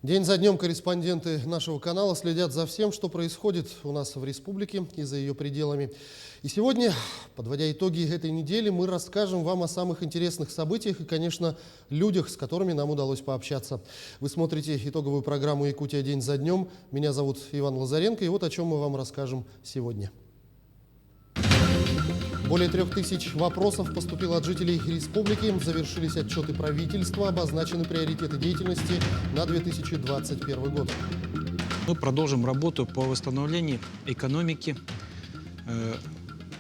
День за днем корреспонденты нашего канала следят за всем, что происходит у нас в республике и за ее пределами. И сегодня, подводя итоги этой недели, мы расскажем вам о самых интересных событиях и, конечно, людях, с которыми нам удалось пообщаться. Вы смотрите итоговую программу «Якутия. День за днем». Меня зовут Иван Лазаренко, и вот о чем мы вам расскажем сегодня. Более 3000 вопросов поступило от жителей республики. Завершились отчеты правительства, обозначены приоритеты деятельности на 2021 год. Мы продолжим работу по восстановлению экономики,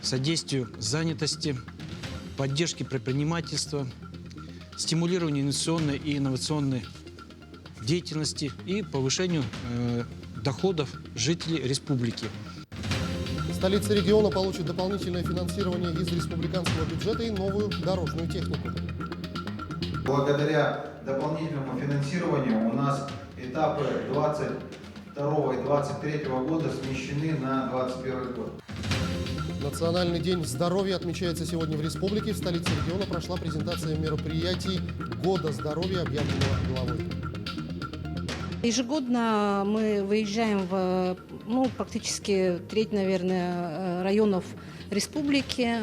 содействию занятости, поддержке предпринимательства, стимулированию инвестиционной и инновационной деятельности и повышению доходов жителей республики. Столица региона получит дополнительное финансирование из республиканского бюджета и новую дорожную технику. Благодаря дополнительному финансированию у нас этапы 2022 и 2023 года смещены на 2021 год. Национальный день здоровья отмечается сегодня в республике. В столице региона прошла презентация мероприятий Года здоровья, объявленного главой. Ежегодно мы выезжаем в практически треть, наверное, районов республики.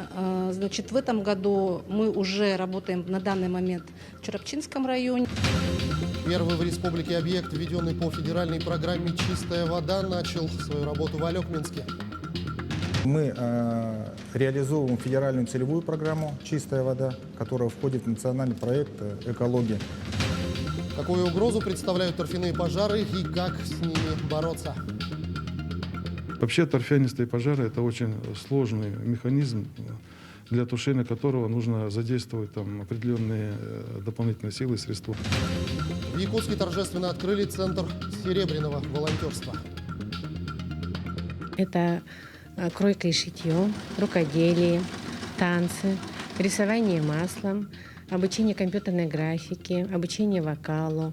Значит, в этом году мы уже работаем на данный момент в Чарапчинском районе. Первый в республике объект, введенный по федеральной программе «Чистая вода», начал свою работу в Алекминске. Мы реализовываем федеральную целевую программу «Чистая вода», которая входит в национальный проект «Экология». Какую угрозу представляют торфяные пожары и как с ними бороться? Вообще торфянистые пожары – это очень сложный механизм, для тушения которого нужно задействовать определенные дополнительные силы и средства. В Якутске торжественно открыли Центр серебряного волонтерства. Это кройка и шитье, рукоделие, танцы, рисование маслом, обучение компьютерной графике, обучение вокалу.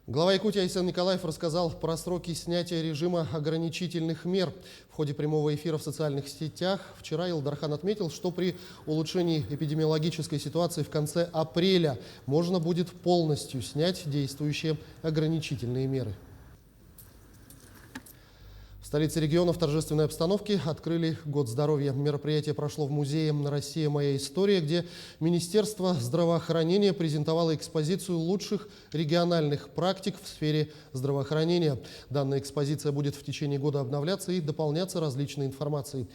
Глава Якутии Айсен Николаев рассказал про сроки снятия режима ограничительных мер. В ходе прямого эфира в социальных сетях вчера Илдархан отметил, что при улучшении эпидемиологической ситуации в конце апреля можно будет полностью снять действующие ограничительные меры. В столице региона в торжественной обстановке открыли Год здоровья. Мероприятие прошло в музее «Россия. Моя история», где Министерство здравоохранения презентовало экспозицию лучших региональных практик в сфере здравоохранения. Данная экспозиция будет в течение года обновляться и дополняться различной информацией.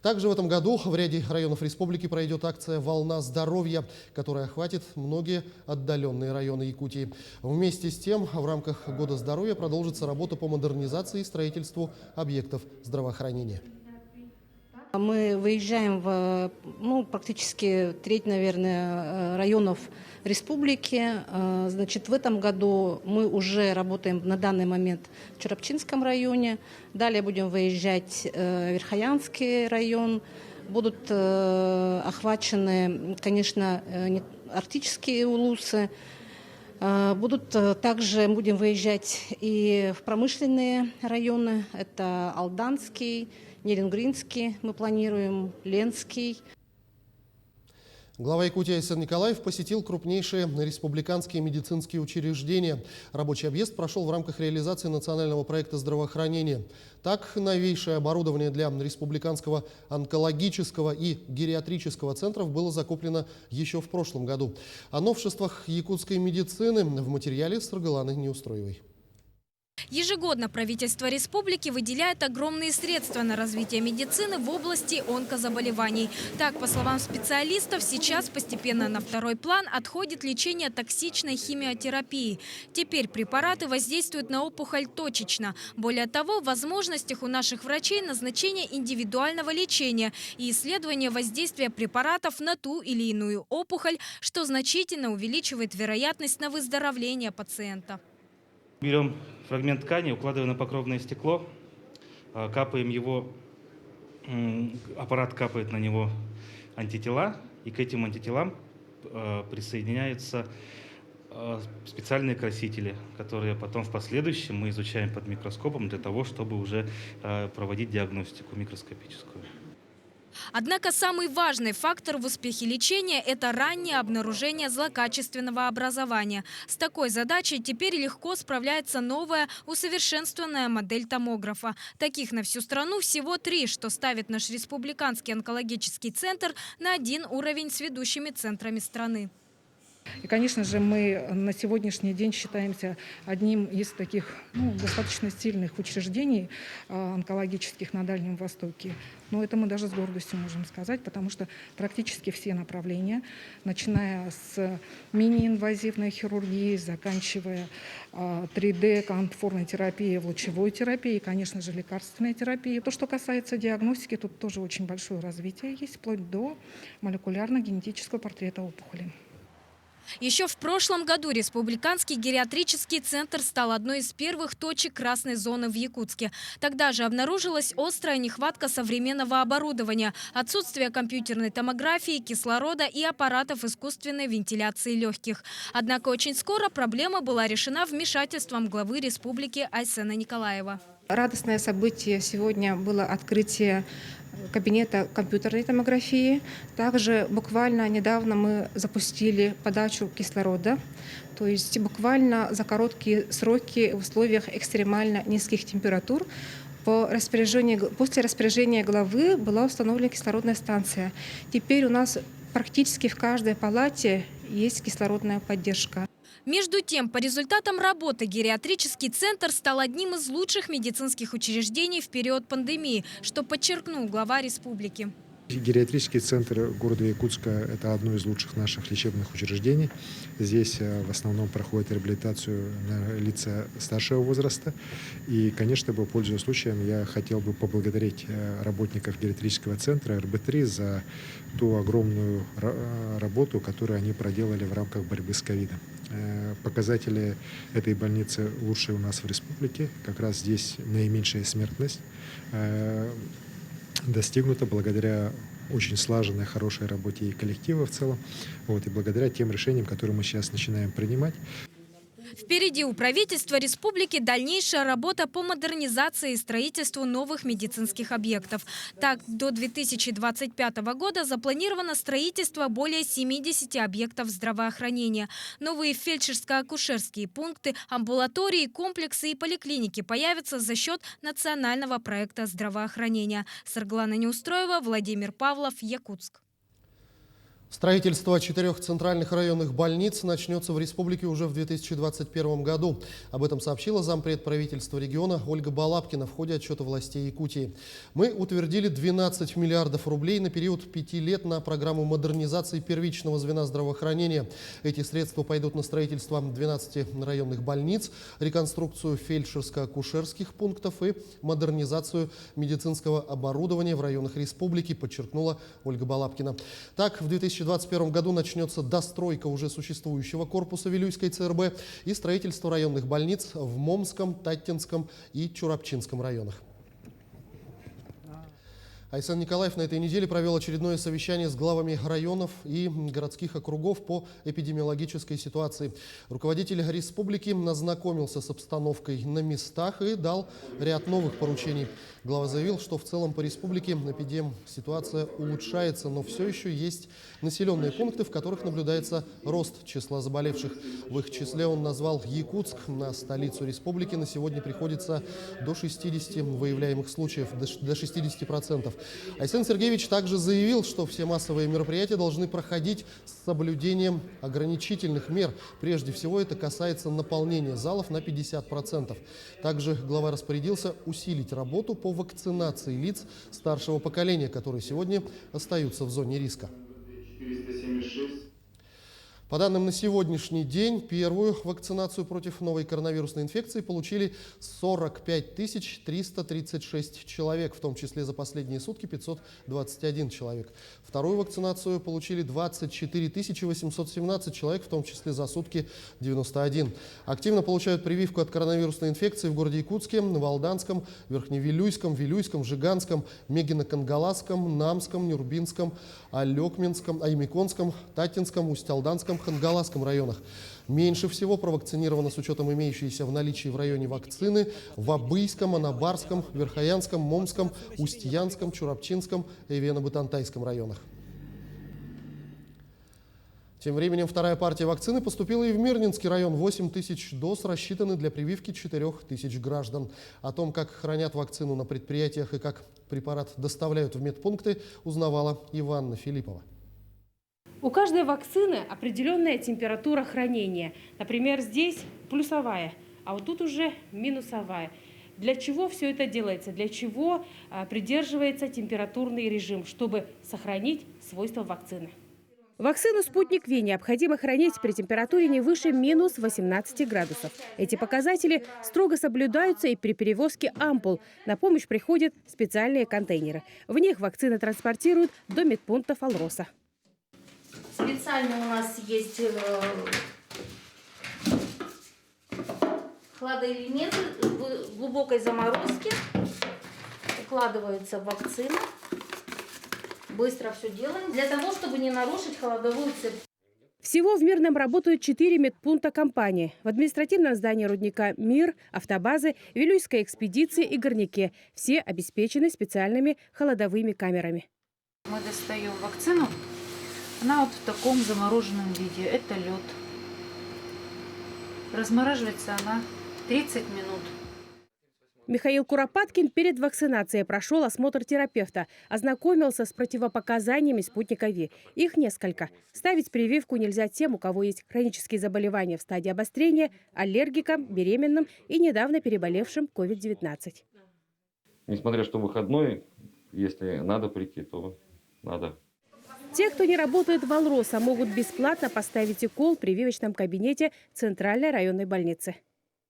Также в этом году в ряде районов республики пройдет акция «Волна здоровья», которая охватит многие отдаленные районы Якутии. Вместе с тем, в рамках Года здоровья продолжится работа по модернизации и строительству объектов здравоохранения. Мы выезжаем в практически треть, наверное, районов республики. Значит, в этом году мы уже работаем на данный момент в Чарапчинском районе. Далее будем выезжать в Верхоянский район. Будут охвачены, конечно, арктические улусы. Будем выезжать и в промышленные районы. Это Алданский, Нерингринский, мы планируем, Ленский. Глава Якутии Айсен Николаев посетил крупнейшие республиканские медицинские учреждения. Рабочий объезд прошел в рамках реализации национального проекта здравоохранения. Так, новейшее оборудование для республиканского онкологического и гериатрического центров было закуплено еще в прошлом году. О новшествах якутской медицины в материале Саргаланы Неустроевой. Ежегодно правительство республики выделяет огромные средства на развитие медицины в области онкозаболеваний. Так, по словам специалистов, сейчас постепенно на второй план отходит лечение токсичной химиотерапии. Теперь препараты воздействуют на опухоль точечно. Более того, в возможностях у наших врачей назначение индивидуального лечения и исследование воздействия препаратов на ту или иную опухоль, что значительно увеличивает вероятность на выздоровление пациента. Берем фрагмент ткани, укладываем на покровное стекло, капаем его, аппарат капает на него антитела, и к этим антителам присоединяются специальные красители, которые потом в последующем мы изучаем под микроскопом для того, чтобы уже проводить диагностику микроскопическую. Однако самый важный фактор в успехе лечения – это раннее обнаружение злокачественного образования. С такой задачей теперь легко справляется новая усовершенствованная модель томографа. Таких на всю страну всего 3, что ставит наш республиканский онкологический центр на один уровень с ведущими центрами страны. И, конечно же, мы на сегодняшний день считаемся одним из таких достаточно сильных учреждений онкологических на Дальнем Востоке. Но это мы даже с гордостью можем сказать, потому что практически все направления, начиная с мини-инвазивной хирургии, заканчивая 3D, комфортной терапией, лучевой терапией и, конечно же, лекарственной терапией. То, что касается диагностики, тут тоже очень большое развитие есть, вплоть до молекулярно-генетического портрета опухоли. Еще в прошлом году Республиканский гериатрический центр стал одной из первых точек красной зоны в Якутске. Тогда же обнаружилась острая нехватка современного оборудования, отсутствие компьютерной томографии, кислорода и аппаратов искусственной вентиляции легких. Однако очень скоро проблема была решена вмешательством главы республики Айсена Николаева. Радостное событие сегодня было открытие кабинета компьютерной томографии. Также буквально недавно мы запустили подачу кислорода. То есть буквально за короткие сроки в условиях экстремально низких температур после распоряжения главы была установлена кислородная станция. Теперь у нас практически в каждой палате есть кислородная поддержка. Между тем, по результатам работы гериатрический центр стал одним из лучших медицинских учреждений в период пандемии, что подчеркнул глава республики. Гериатрический центр города Якутска – это одно из лучших наших лечебных учреждений. Здесь в основном проходит реабилитацию на лица старшего возраста. И, конечно, пользуясь случаем, я хотел бы поблагодарить работников гериатрического центра РБ-3 за ту огромную работу, которую они проделали в рамках борьбы с ковидом. Показатели этой больницы лучшие у нас в республике. Как раз здесь наименьшая смертность достигнута благодаря очень слаженной, хорошей работе и коллектива в целом, и благодаря тем решениям, которые мы сейчас начинаем принимать. Впереди у правительства республики дальнейшая работа по модернизации и строительству новых медицинских объектов. Так, до 2025 года запланировано строительство более 70 объектов здравоохранения. Новые фельдшерско-акушерские пункты, амбулатории, комплексы и поликлиники появятся за счет национального проекта здравоохранения. Сарглана Неустроева, Владимир Павлов, Якутск. Строительство 4 центральных районных больниц начнется в республике уже в 2021 году. Об этом сообщила зампред правительства региона Ольга Балабкина в ходе отчета властей Якутии. Мы утвердили 12 миллиардов рублей на период 5 лет на программу модернизации первичного звена здравоохранения. Эти средства пойдут на строительство 12 районных больниц, реконструкцию фельдшерско-акушерских пунктов и модернизацию медицинского оборудования в районах республики, подчеркнула Ольга Балабкина. Так, в 2021 году начнется достройка уже существующего корпуса Вилюйской ЦРБ и строительство районных больниц в Момском, Таттинском и Чурапчинском районах. Айсен Николаев на этой неделе провел очередное совещание с главами районов и городских округов по эпидемиологической ситуации. Руководитель республики ознакомился с обстановкой на местах и дал ряд новых поручений. Глава заявил, что в целом по республике эпидем-ситуация улучшается, но все еще есть населенные пункты, в которых наблюдается рост числа заболевших. В их числе он назвал Якутск. На столицу республики на сегодня приходится до 60 выявляемых случаев, до 60%. Айсен Сергеевич также заявил, что все массовые мероприятия должны проходить с соблюдением ограничительных мер. Прежде всего это касается наполнения залов на 50%. Также глава распорядился усилить работу по вакцинации лиц старшего поколения, которые сегодня остаются в зоне риска. По данным на сегодняшний день, первую вакцинацию против новой коронавирусной инфекции получили 45 336 человек, в том числе за последние сутки 521 человек. Вторую вакцинацию получили 24 817 человек, в том числе за сутки 91. Активно получают прививку от коронавирусной инфекции в городе Якутске, Валданском, Верхневилюйском, Вилюйском, Жиганском, Мегино-Кангаласском, Намском, Нюрбинском, Алекминском, Аймиконском, Таттинском, Усть-Алданском, Ульяновском, Хангаласском районах. Меньше всего провакцинировано с учетом имеющейся в наличии в районе вакцины в Абыйском, Анабарском, Верхоянском, Момском, Устьянском, Чурапчинском и Вено-Бытантайском районах. Тем временем вторая партия вакцины поступила и в Мирнинский район. 8 тысяч доз рассчитаны для прививки 4 тысяч граждан. О том, как хранят вакцину на предприятиях и как препарат доставляют в медпункты, узнавала Иванна Филиппова. У каждой вакцины определенная температура хранения. Например, здесь плюсовая, а вот тут уже минусовая. Для чего все это делается? Для чего придерживается температурный режим? Чтобы сохранить свойства вакцины. Вакцину «Спутник Ви» необходимо хранить при температуре не выше минус 18 градусов. Эти показатели строго соблюдаются и при перевозке ампул. На помощь приходят специальные контейнеры. В них вакцины транспортируют до медпунктов «Алроса». Специально у нас есть хладоэлементы в глубокой заморозке. Укладывается вакцина. Быстро все делаем, для того, чтобы не нарушить холодовую цепь. Всего в Мирном работают 4 медпункта компании. В административном здании рудника «Мир», автобазы, Вилюйской экспедиции и Горняке. Все обеспечены специальными холодовыми камерами. Мы достаем вакцину. Она вот в таком замороженном виде. Это лед. Размораживается она 30 минут. Михаил Куропаткин перед вакцинацией прошел осмотр терапевта, ознакомился с противопоказаниями спутника Ви. Их несколько. Ставить прививку нельзя тем, у кого есть хронические заболевания в стадии обострения, аллергикам, беременным и недавно переболевшим COVID-19. Несмотря что выходной, если надо прийти, то надо. Те, кто не работает в «Алроса», могут бесплатно поставить укол в прививочном кабинете Центральной районной больницы.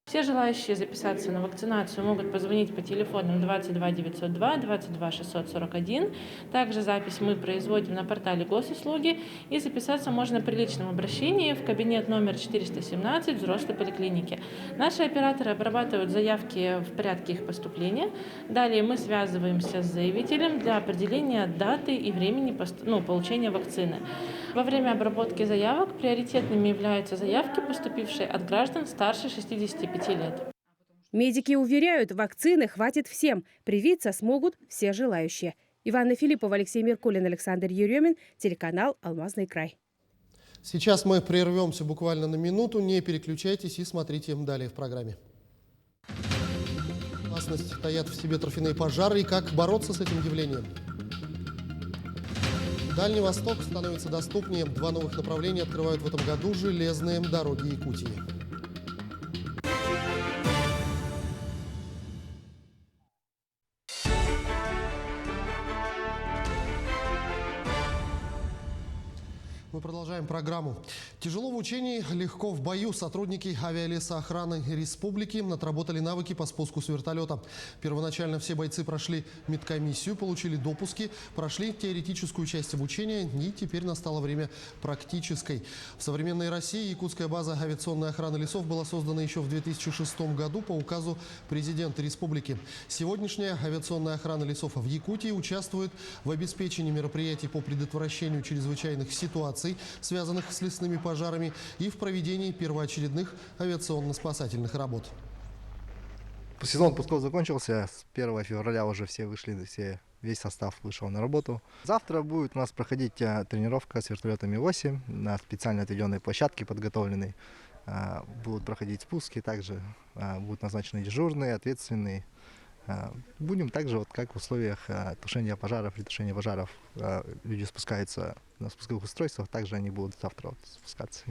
Все желающие записаться на вакцинацию могут позвонить по телефонам 22 902 22 641. Также запись мы производим на портале госуслуги. И записаться можно при личном обращении в кабинет номер 417 взрослой поликлиники. Наши операторы обрабатывают заявки в порядке их поступления. Далее мы связываемся с заявителем для определения даты и времени получения вакцины. Во время обработки заявок приоритетными являются заявки, поступившие от граждан старше 65 лет. Медики уверяют, вакцины хватит всем. Привиться смогут все желающие. Иванна Филиппова, Алексей Меркулин, Александр Еремин, телеканал «Алмазный край». Сейчас мы прервемся буквально на минуту. Не переключайтесь и смотрите далее в программе. Опасность таят в себе торфяные пожары и как бороться с этим явлением. Дальний Восток становится доступнее. 2 новых направления открывают в этом году железные дороги Якутии. Мы продолжаем программу. Тяжело в учении, легко в бою. Сотрудники авиалесоохраны республики отработали навыки по спуску с вертолета. Первоначально все бойцы прошли медкомиссию, получили допуски, прошли теоретическую часть обучения, и теперь настало время практической. В современной России якутская база авиационной охраны лесов была создана еще в 2006 году по указу президента республики. Сегодняшняя авиационная охрана лесов в Якутии участвует в обеспечении мероприятий по предотвращению чрезвычайных ситуаций, связанных с лесными пожарами, и в проведении первоочередных авиационно-спасательных работ. Сезон отпусков закончился, с 1 февраля уже все вышли, весь состав вышел на работу. Завтра будет у нас проходить тренировка с вертолетами 8 на специально отведенной площадке подготовленной. Будут проходить спуски, также будут назначены дежурные, ответственные. Будем также, как в условиях тушения пожаров, при тушении пожаров люди спускаются на спусковых устройствах, также они будут завтра спускаться.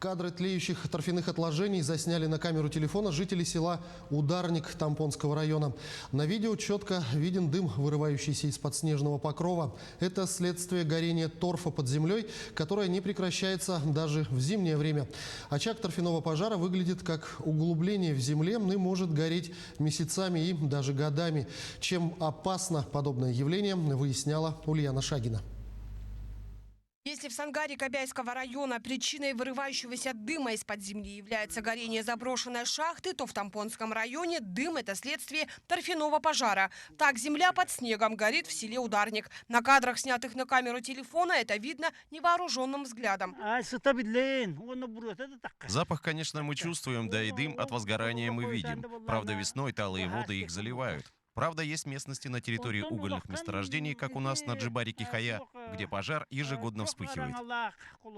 Кадры тлеющих торфяных отложений засняли на камеру телефона жители села Ударник Тампонского района. На видео четко виден дым, вырывающийся из-под снежного покрова. Это следствие горения торфа под землей, которое не прекращается даже в зимнее время. Очаг торфяного пожара выглядит как углубление в земле и может гореть месяцами и даже годами. Чем опасно подобное явление, выясняла Ульяна Шагина. Если в Сангаре Кобяйского района причиной вырывающегося дыма из-под земли является горение заброшенной шахты, то в Тампонском районе дым – это следствие торфяного пожара. Так земля под снегом горит в селе Ударник. На кадрах, снятых на камеру телефона, это видно невооруженным взглядом. Запах, конечно, мы чувствуем, да и дым от возгорания мы видим. Правда, весной талые воды их заливают. Правда, есть местности на территории угольных месторождений, как у нас на Джибари-Кихая, где пожар ежегодно вспыхивает.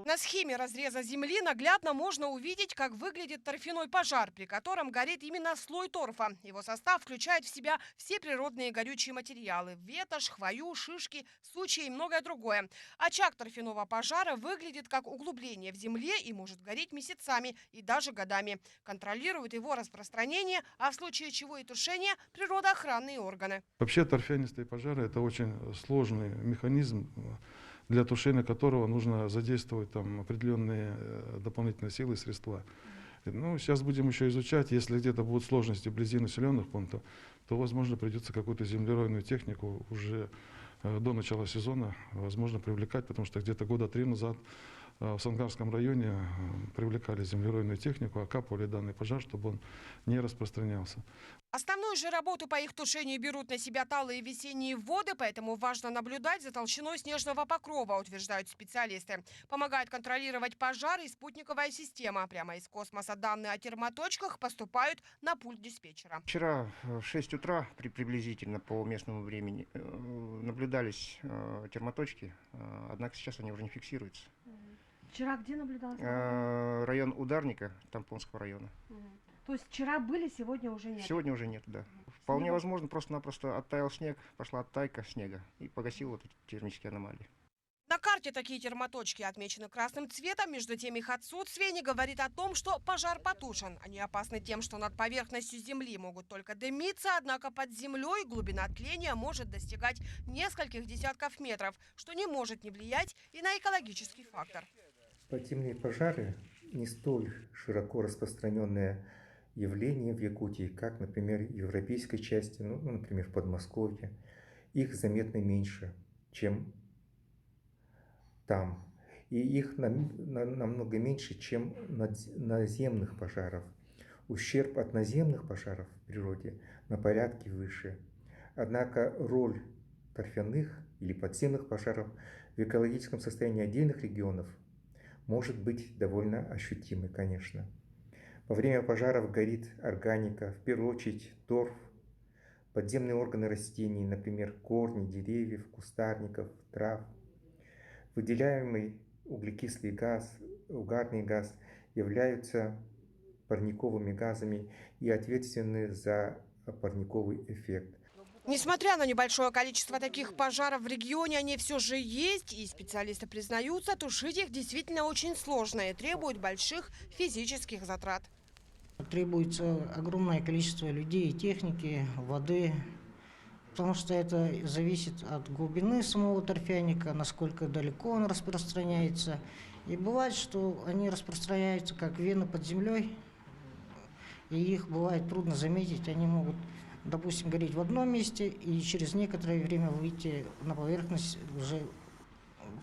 На схеме разреза земли наглядно можно увидеть, как выглядит торфяной пожар, при котором горит именно слой торфа. Его состав включает в себя все природные горючие материалы – ветошь, хвою, шишки, сучья и многое другое. Очаг торфяного пожара выглядит как углубление в земле и может гореть месяцами и даже годами. Контролируют его распространение, а в случае чего и тушение – природоохранные органы. Вообще торфянистые пожары – это очень сложный механизм, для тушения которого нужно задействовать там определенные дополнительные силы и средства. Ну, сейчас будем еще изучать, если где-то будут сложности вблизи населенных пунктов, то, возможно, придется какую-то землеройную технику уже до начала сезона, возможно, привлекать, потому что где-то года 3 назад в Сангарском районе привлекали землеройную технику, окапывали данный пожар, чтобы он не распространялся. Основную же работу по их тушению берут на себя талые весенние воды, поэтому важно наблюдать за толщиной снежного покрова, утверждают специалисты. Помогает контролировать пожары и спутниковая система. Прямо из космоса данные о термоточках поступают на пульт диспетчера. Вчера в 6 утра приблизительно по местному времени наблюдались термоточки, однако сейчас они уже не фиксируются. Вчера где наблюдалось? Район Ударника, Тампонского района. То есть вчера были, сегодня уже нет? Сегодня уже нет, да. Вполне возможно, просто-напросто оттаял снег, пошла оттайка снега и погасила вот эти термические аномалии. На карте такие термоточки отмечены красным цветом, между тем их отсутствие не говорит о том, что пожар потушен. Они опасны тем, что над поверхностью земли могут только дымиться, однако под землей глубина тления может достигать нескольких десятков метров, что не может не влиять и на экологический фактор. Подземные пожары не столь широко распространенное явление в Якутии, как, например, в европейской части, например, в Подмосковье. Их заметно меньше, чем там. И их намного меньше, чем наземных пожаров. Ущерб от наземных пожаров в природе на порядке выше. Однако роль торфяных или подземных пожаров в экологическом состоянии отдельных регионов может быть довольно ощутимой, конечно. Во время пожаров горит органика, в первую очередь торф, подземные органы растений, например, корни деревьев, кустарников, трав. Выделяемый углекислый газ, угарный газ являются парниковыми газами и ответственны за парниковый эффект. Несмотря на небольшое количество таких пожаров в регионе, они все же есть, и специалисты признаются, тушить их действительно очень сложно и требует больших физических затрат. Требуется огромное количество людей, техники, воды, потому что это зависит от глубины самого торфяника, насколько далеко он распространяется. И бывает, что они распространяются как вены под землей, и их бывает трудно заметить, они могут, допустим, гореть в одном месте и через некоторое время выйти на поверхность уже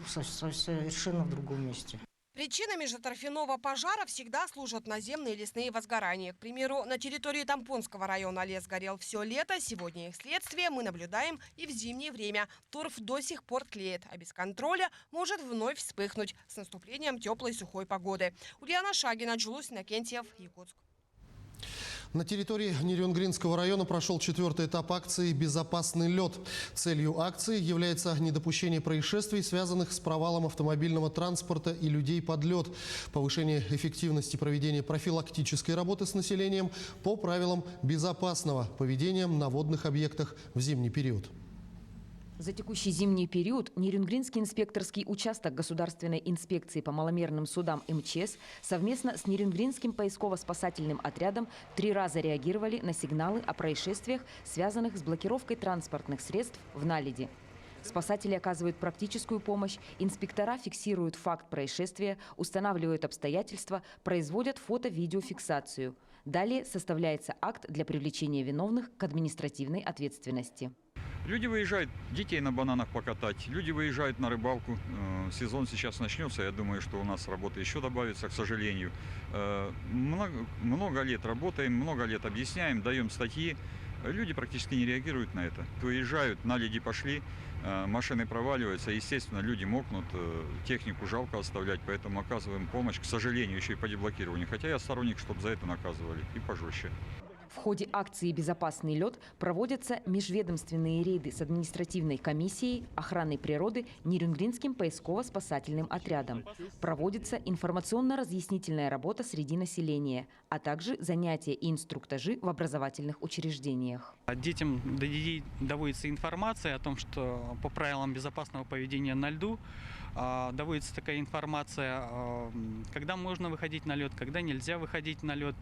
совершенно в другом месте. Причинами же торфяного пожара всегда служат наземные лесные возгорания. К примеру, на территории Тампонского района лес горел все лето. Сегодня их следствие мы наблюдаем и в зимнее время. Торф до сих пор тлеет, а без контроля может вновь вспыхнуть с наступлением теплой сухой погоды. Ульяна Шагина, Джулус Иннокентьев, Якутск. На территории Нерюнгринского района прошел 4-й этап акции «Безопасный лед». Целью акции является недопущение происшествий, связанных с провалом автомобильного транспорта и людей под лед, повышение эффективности проведения профилактической работы с населением по правилам безопасного поведения на водных объектах в зимний период. За текущий зимний период Нерюнгринский инспекторский участок Государственной инспекции по маломерным судам МЧС совместно с Нерюнгринским поисково-спасательным отрядом 3 раза реагировали на сигналы о происшествиях, связанных с блокировкой транспортных средств в наледи. Спасатели оказывают практическую помощь, инспектора фиксируют факт происшествия, устанавливают обстоятельства, производят фото-видеофиксацию. Далее составляется акт для привлечения виновных к административной ответственности. Люди выезжают детей на бананах покатать, люди выезжают на рыбалку. Сезон сейчас начнется, я думаю, что у нас работы еще добавится, к сожалению. Много лет работаем, много лет объясняем, даем статьи. Люди практически не реагируют на это. Выезжают, наледи пошли, машины проваливаются, естественно, люди мокнут, технику жалко оставлять, поэтому оказываем помощь, к сожалению, еще и по деблокированию. Хотя я сторонник, чтобы за это наказывали и пожестче. В ходе акции «Безопасный лед» проводятся межведомственные рейды с административной комиссией, охраной природы, Нерюнгринским поисково-спасательным отрядом. Проводится информационно-разъяснительная работа среди населения, а также занятия и инструктажи в образовательных учреждениях. Детям доводится информация о том, что по правилам безопасного поведения на льду доводится такая информация, когда можно выходить на лед, когда нельзя выходить на лед,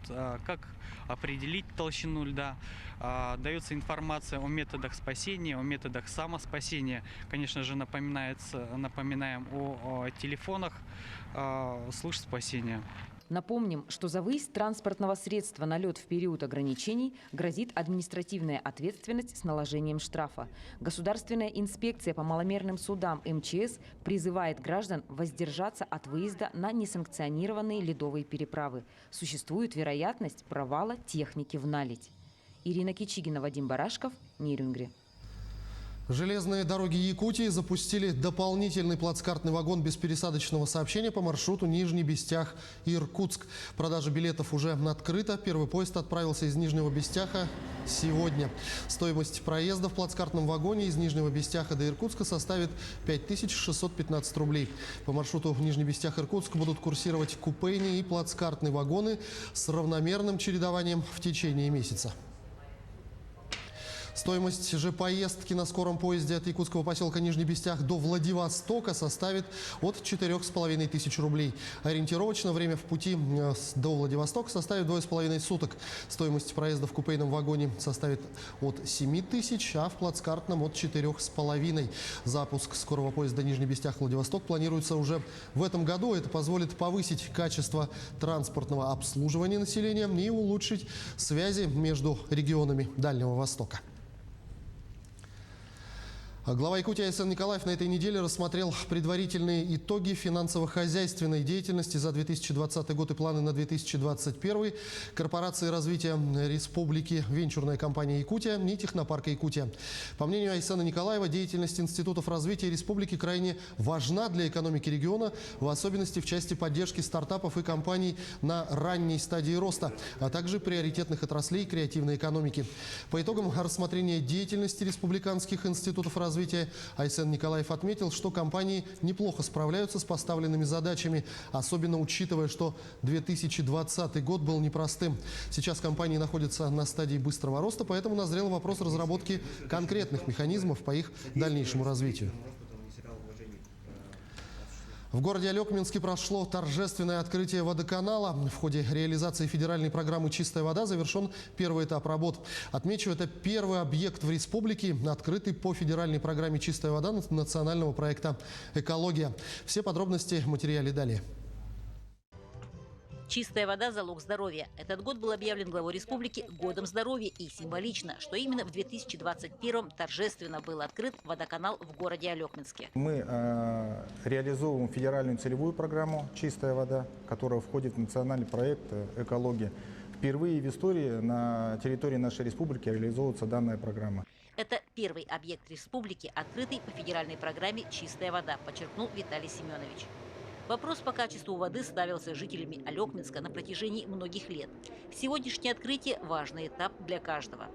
как определить толщину льда. Дается информация о методах спасения, о методах самоспасения. Конечно же, напоминаем о телефонах служб спасения. Напомним, что за выезд транспортного средства на лед в период ограничений грозит административная ответственность с наложением штрафа. Государственная инспекция по маломерным судам МЧС призывает граждан воздержаться от выезда на несанкционированные ледовые переправы. Существует вероятность провала техники в наледь. Ирина Кичигина, Вадим Барашков, Нерюнгри. Железные дороги Якутии запустили дополнительный плацкартный вагон беспересадочного сообщения по маршруту Нижний Бестях и Иркутск. Продажа билетов уже открыта. Первый поезд отправился из Нижнего Бестяха сегодня. Стоимость проезда в плацкартном вагоне из Нижнего Бестяха до Иркутска составит 5615 рублей. По маршруту Нижний Бестях-Иркутск будут курсировать купейные и плацкартные вагоны с равномерным чередованием в течение месяца. Стоимость же поездки на скором поезде от якутского поселка Нижний Бестях до Владивостока составит от 4500 рублей. Ориентировочно время в пути до Владивостока составит 2,5 суток. Стоимость проезда в купейном вагоне составит от 7000, а в плацкартном от 4,5. Запуск скорого поезда Нижний Бестях-Владивосток планируется уже в этом году. Это позволит повысить качество транспортного обслуживания населения и улучшить связи между регионами Дальнего Востока. Глава Якутии Айсен Николаев на этой неделе рассмотрел предварительные итоги финансово-хозяйственной деятельности за 2020 год и планы на 2021. Корпорации развития республики, венчурная компания «Якутия» и технопарка «Якутия». По мнению Айсена Николаева, деятельность институтов развития республики крайне важна для экономики региона, в особенности в части поддержки стартапов и компаний на ранней стадии роста, а также приоритетных отраслей креативной экономики. По итогам рассмотрения деятельности республиканских институтов развития Айсен Николаев отметил, что компании неплохо справляются с поставленными задачами, особенно учитывая, что 2020 год был непростым. Сейчас компании находятся на стадии быстрого роста, поэтому назрел вопрос разработки конкретных механизмов по их дальнейшему развитию. В городе Алекминске прошло торжественное открытие водоканала. В ходе реализации федеральной программы «Чистая вода» завершен первый этап работ. Отмечу, это первый объект в республике, открытый по федеральной программе «Чистая вода» национального проекта «Экология». Все подробности в материале далее. Чистая вода – залог здоровья. Этот год был объявлен главой республики годом здоровья. И символично, что именно в 2021-м торжественно был открыт водоканал в городе Алекминске. Мы реализовываем федеральную целевую программу «Чистая вода», которая входит в национальный проект «Экология». Впервые в истории на территории нашей республики реализовывается данная программа. Это первый объект республики, открытый по федеральной программе «Чистая вода», подчеркнул Виталий Семенович. Вопрос по качеству воды ставился жителями Алекминска на протяжении многих лет. Сегодняшнее открытие – важный этап для каждого.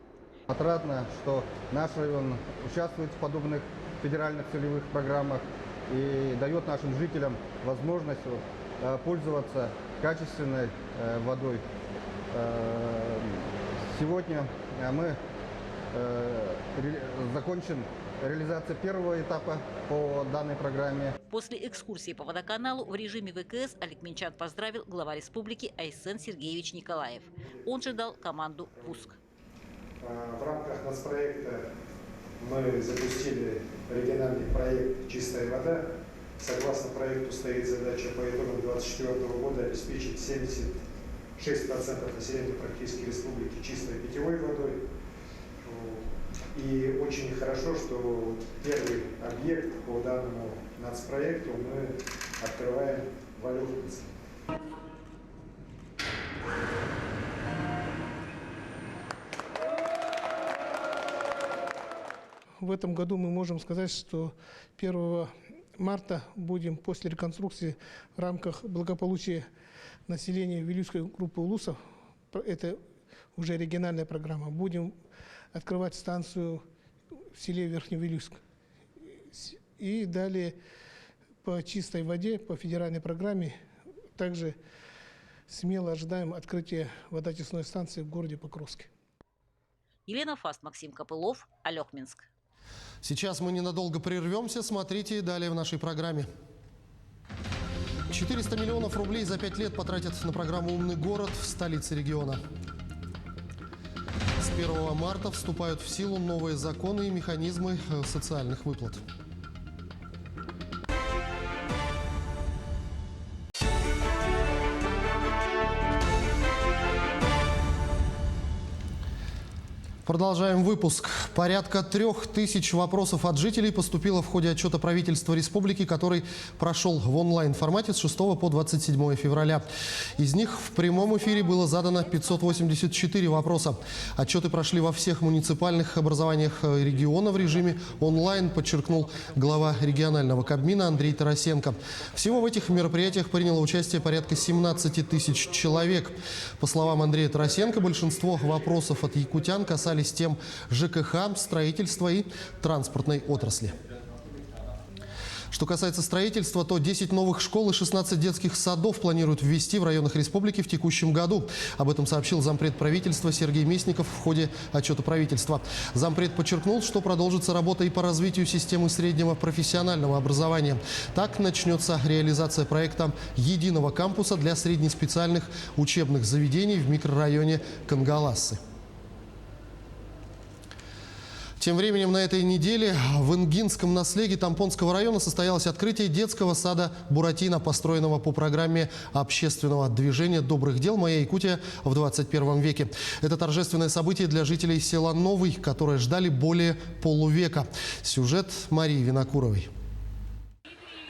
Отрадно, что наш район участвует в подобных федеральных целевых программах и дает нашим жителям возможность пользоваться качественной водой. Сегодня мы закончим реализацию первого этапа по данной программе. После экскурсии по водоканалу в режиме ВКС алекминчан поздравил глава республики Айсен Сергеевич Николаев. Он же дал команду «Пуск». В рамках нацпроекта мы запустили региональный проект «Чистая вода». Согласно проекту стоит задача по итогам 2024 года обеспечить 76% населения практически республики чистой питьевой водой. И очень хорошо, что первый объект по данному нацпроекту мы открываем в Алёхинске. В этом году мы можем сказать, что 1 марта будем после реконструкции в рамках благополучия населения Вилюйской группы улусов, это уже региональная программа, будем открывать станцию в селе Верхневилюйск. И далее по чистой воде, по федеральной программе, также смело ожидаем открытия водочистной станции в городе Покровске. Елена Фаст, Максим Копылов, Алёхминск. Сейчас мы ненадолго прервемся. Смотрите далее в нашей программе. 400 миллионов рублей за 5 лет потратят на программу «Умный город» в столице региона. С 1 марта вступают в силу новые законы и механизмы социальных выплат. Продолжаем выпуск. Порядка 3000 вопросов от жителей поступило в ходе отчета правительства республики, который прошел в онлайн-формате с 6 по 27 февраля. Из них в прямом эфире было задано 584 вопроса. Отчеты прошли во всех муниципальных образованиях региона в режиме онлайн, подчеркнул глава регионального Кабмина Андрей Тарасенко. Всего в этих мероприятиях приняло участие порядка 17 тысяч человек. По словам Андрея Тарасенко, большинство вопросов от якутян касались тем ЖКХ, строительства и транспортной отрасли. Что касается строительства, то 10 новых школ и 16 детских садов планируют ввести в районах республики в текущем году. Об этом сообщил зампред правительства Сергей Местников в ходе отчета правительства. Зампред подчеркнул, что продолжится работа и по развитию системы среднего профессионального образования. Так начнется реализация проекта единого кампуса для среднеспециальных учебных заведений в микрорайоне Кангалассы. Тем временем на этой неделе в Ингинском наследии Тампонского района состоялось открытие детского сада «Буратино», построенного по программе общественного движения добрых дел «Моя Якутия в 21 веке». Это торжественное событие для жителей села Новый, которые ждали более полувека. Сюжет Марии Винокуровой.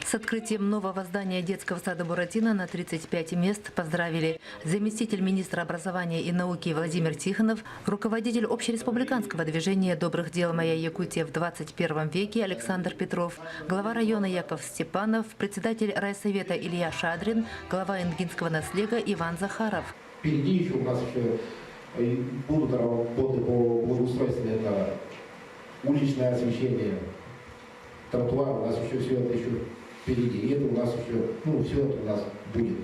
С открытием нового здания детского сада «Буратино» на 35 мест поздравили заместитель министра образования и науки Владимир Тихонов, руководитель общереспубликанского движения добрых дел «Моя Якутия в 21 веке» Александр Петров, глава района Яков Степанов, председатель райсовета Илья Шадрин, глава Ингинского наследия Иван Захаров. Впереди еще у нас будут работы по благоустройству, это уличное освещение, тротуар, у нас еще все это еще впереди. И это у нас еще, все это у нас будет.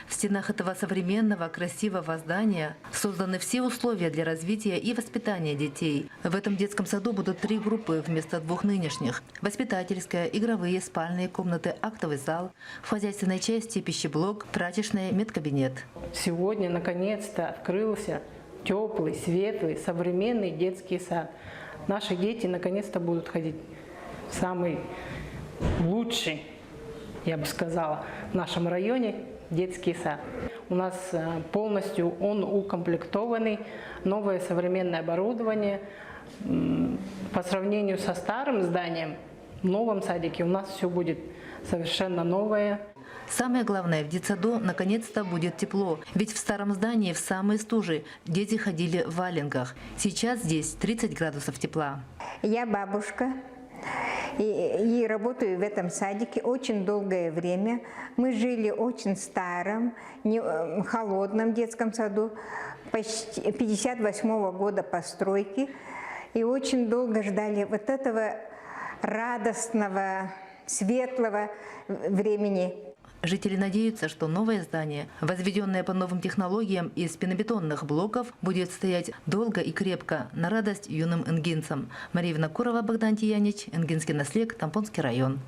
В стенах этого современного, красивого здания созданы все условия для развития и воспитания детей. В этом детском саду будут 3 группы вместо 2 нынешних. Воспитательская, игровые, спальные комнаты, актовый зал, в хозяйственной части пищеблок, прачечная, медкабинет. Сегодня, наконец-то, открылся теплый, светлый, современный детский сад. Наши дети наконец-то будут ходить в самый лучший, я бы сказала, в нашем районе детский сад. У нас полностью он укомплектованный, новое современное оборудование. По сравнению со старым зданием, в новом садике у нас все будет совершенно новое. Самое главное, в детсаду наконец-то будет тепло. Ведь в старом здании в самые стужи дети ходили в валенках. Сейчас здесь 30 градусов тепла. Я бабушка и работаю в этом садике очень долгое время. Мы жили в очень старом, холодном детском саду, почти 58-го года постройки. И очень долго ждали вот этого радостного, светлого времени. Жители надеются, что новое здание, возведенное по новым технологиям из пенобетонных блоков, будет стоять долго и крепко, на радость юным ингинцам. Мария Винокурова, Богдан Тиянич, Ингинский наследие, Тампонский район.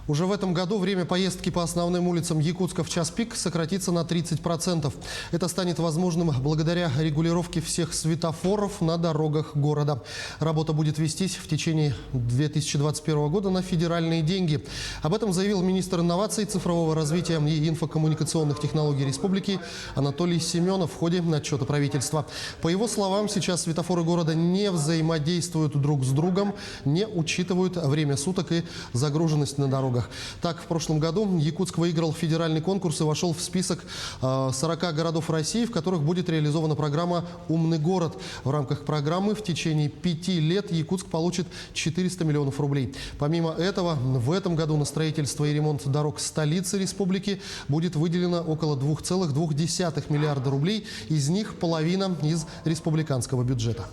Уже в этом году время поездки по основным улицам Якутска в час пик сократится на 30%. Это станет возможным благодаря регулировке всех светофоров на дорогах города. Работа будет вестись в течение 2021 года на федеральные деньги. Об этом заявил министр инноваций, цифрового развития и инфокоммуникационных технологий республики Анатолий Семенов в ходе отчета правительства. По его словам, сейчас светофоры города не взаимодействуют друг с другом, не учитывают время суток и загруженность на дорогах. Так, в прошлом году Якутск выиграл федеральный конкурс и вошел в список 40 городов России, в которых будет реализована программа «Умный город». В рамках программы в течение 5 лет Якутск получит 400 миллионов рублей. Помимо этого, в этом году на строительство и ремонт дорог столицы республики будет выделено около 2,2 миллиарда рублей, из них половина из республиканского бюджета.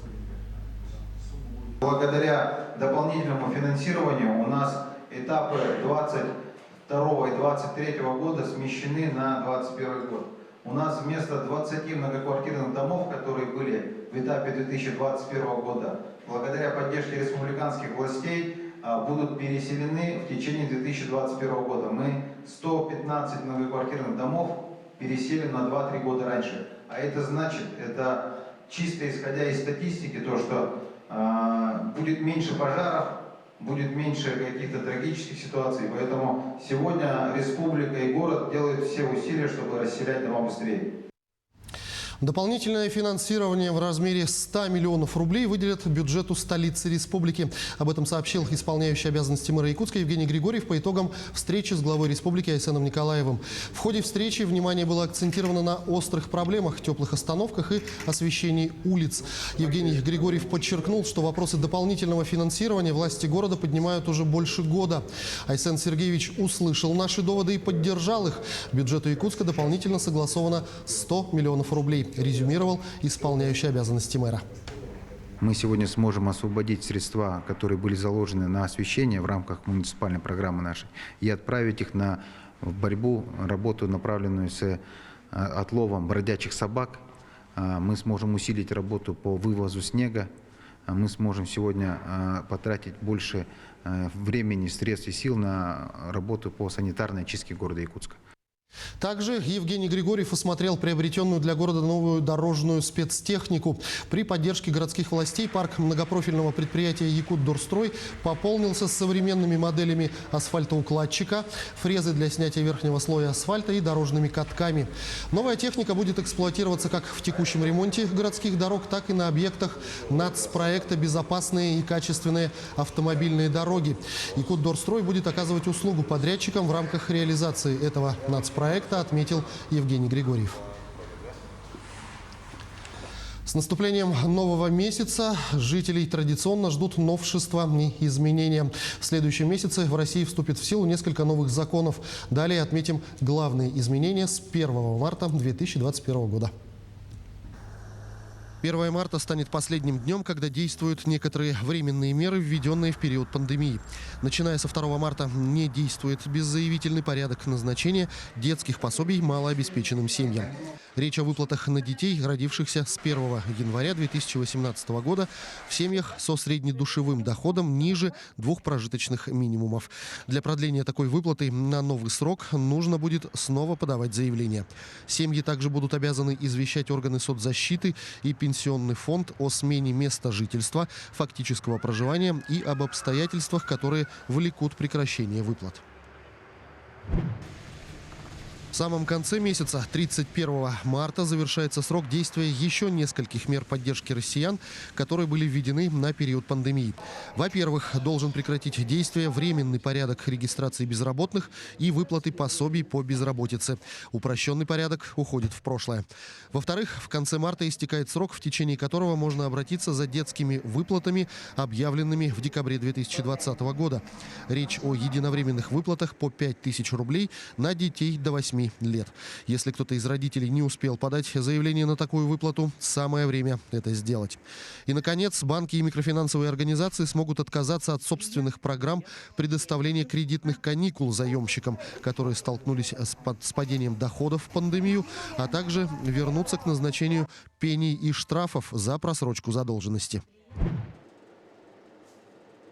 Благодаря дополнительному финансированию у нас этапы 22 и 23 года смещены на 21 год. У нас вместо 20 многоквартирных домов, которые были в этапе 2021 года, благодаря поддержке республиканских властей, будут переселены в течение 2021 года. Мы 115 многоквартирных домов переселим на 2-3 года раньше. А это значит, это чисто исходя из статистики, то, что будет меньше пожаров, будет меньше каких-то трагических ситуаций. Поэтому сегодня республика и город делают все усилия, чтобы расселять дома быстрее. Дополнительное финансирование в размере 100 миллионов рублей выделят бюджету столицы республики. Об этом сообщил исполняющий обязанности мэра Якутска Евгений Григорьев по итогам встречи с главой республики Айсеном Николаевым. В ходе встречи внимание было акцентировано на острых проблемах, теплых остановках и освещении улиц. Евгений Григорьев подчеркнул, что вопросы дополнительного финансирования власти города поднимают уже больше года. Айсен Сергеевич услышал наши доводы и поддержал их. Бюджету Якутска дополнительно согласовано 100 миллионов рублей, резюмировал исполняющий обязанности мэра. Мы сегодня сможем освободить средства, которые были заложены на освещение в рамках муниципальной программы нашей, и отправить их на борьбу, работу, направленную с отловом бродячих собак. Мы сможем усилить работу по вывозу снега. Мы сможем сегодня потратить больше времени, средств и сил на работу по санитарной очистке города Якутска. Также Евгений Григорьев осмотрел приобретенную для города новую дорожную спецтехнику. При поддержке городских властей парк многопрофильного предприятия «Якутдорстрой» пополнился современными моделями асфальтоукладчика, фрезы для снятия верхнего слоя асфальта и дорожными катками. Новая техника будет эксплуатироваться как в текущем ремонте городских дорог, так и на объектах нацпроекта «Безопасные и качественные автомобильные дороги». «Якутдорстрой» будет оказывать услугу подрядчикам в рамках реализации этого нацпроекта, отметил Евгений Григорьев. С наступлением нового месяца жителей традиционно ждут новшества и изменения. В следующем месяце в России вступит в силу несколько новых законов. Далее отметим главные изменения с 1 марта 2021 года. 1 марта станет последним днем, когда действуют некоторые временные меры, введенные в период пандемии. Начиная со 2 марта не действует беззаявительный порядок назначения детских пособий малообеспеченным семьям. Речь о выплатах на детей, родившихся с 1 января 2018 года в семьях со среднедушевым доходом ниже 2 прожиточных минимумов. Для продления такой выплаты на новый срок нужно будет снова подавать заявление. Семьи также будут обязаны извещать органы соцзащиты и Пенсионный фонд о смене места жительства, фактического проживания и об обстоятельствах, которые влекут прекращение выплат. В самом конце месяца, 31 марта, завершается срок действия еще нескольких мер поддержки россиян, которые были введены на период пандемии. Во-первых, должен прекратить действие временный порядок регистрации безработных и выплаты пособий по безработице. Упрощенный порядок уходит в прошлое. Во-вторых, в конце марта истекает срок, в течение которого можно обратиться за детскими выплатами, объявленными в декабре 2020 года. Речь о единовременных выплатах по 5000 рублей на детей до 8 лет. Если кто-то из родителей не успел подать заявление на такую выплату, самое время это сделать. И, наконец, банки и микрофинансовые организации смогут отказаться от собственных программ предоставления кредитных каникул заемщикам, которые столкнулись с падением доходов в пандемию, а также вернуться к назначению пений и штрафов за просрочку задолженности.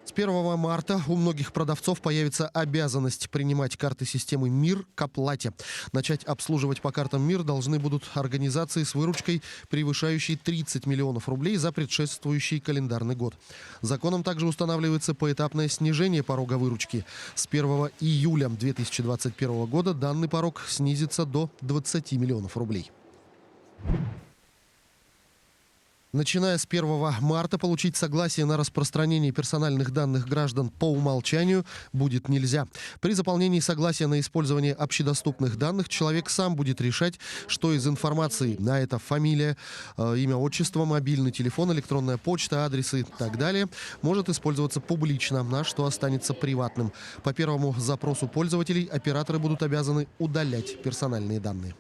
С 1 марта у многих продавцов появится обязанность принимать карты системы МИР к оплате. Начать обслуживать по картам МИР должны будут организации с выручкой, превышающей 30 миллионов рублей за предшествующий календарный год. Законом также устанавливается поэтапное снижение порога выручки. С 1 июля 2021 года данный порог снизится до 20 миллионов рублей. Начиная с 1 марта получить согласие на распространение персональных данных граждан по умолчанию будет нельзя. При заполнении согласия на использование общедоступных данных человек сам будет решать, что из информации, а это фамилия, имя, отчество, мобильный телефон, электронная почта, адресы и так далее, может использоваться публично, а что останется приватным. По первому запросу пользователей операторы будут обязаны удалять персональные данные.